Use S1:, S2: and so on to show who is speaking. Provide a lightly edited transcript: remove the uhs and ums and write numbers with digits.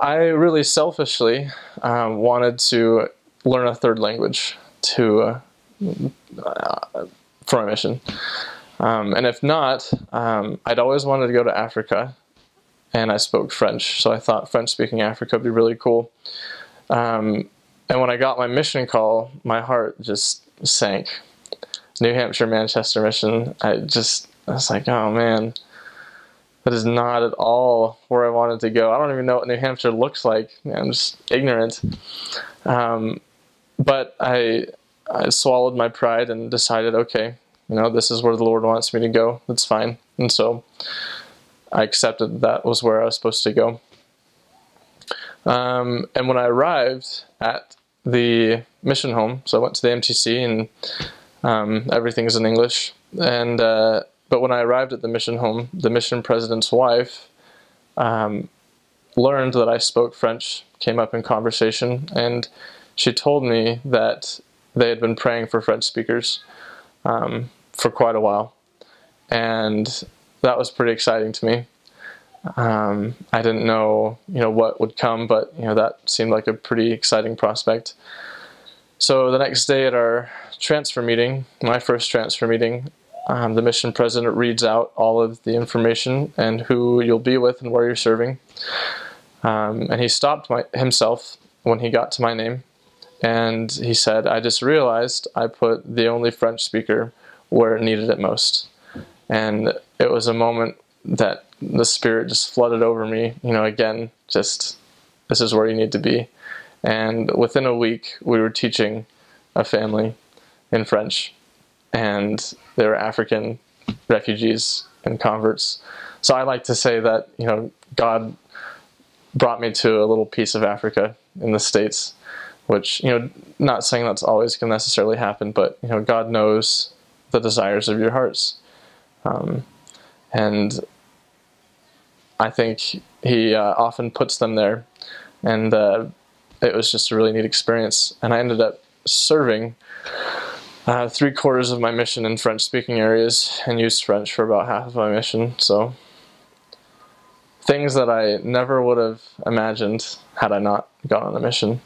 S1: I really selfishly wanted to learn a third language to for my mission. And if not, I'd always wanted to go to Africa, and I spoke French, so I thought French-speaking Africa would be really cool. And when I got my mission call, my heart just sank. New Hampshire, Manchester mission. I was like, oh man, that is not at all where I wanted to go. I don't even know what New Hampshire looks like. I'm just ignorant. But I swallowed my pride and decided, okay, this is where the Lord wants me to go. That's fine. And so I accepted that was where I was supposed to go. And when I arrived at the mission home, so I went to the MTC, and everything's in English. And but when I arrived at the mission home, the mission president's wife learned that I spoke French, came up in conversation, and she told me that they had been praying for French speakers for quite a while. And that was pretty exciting to me. I didn't know, what would come, but, that seemed like a pretty exciting prospect. So the next day at our transfer meeting, my first transfer meeting, the mission president reads out all of the information and who you'll be with and where you're serving. And he stopped himself when he got to my name, and he said, I just realized I put the only French speaker where it needed it most. And it was a moment that the Spirit just flooded over me, again, just, this is where you need to be. And within a week, we were teaching a family in French, and they were African refugees and converts. So I like to say that, God brought me to a little piece of Africa in the States, which, not saying that's always going to necessarily happen, but, God knows the desires of your hearts. And I think He often puts them there, and it was just a really neat experience. And I ended up serving 3/4 of my mission in French-speaking areas and used French for about half of my mission. So things that I never would have imagined had I not gone on a mission.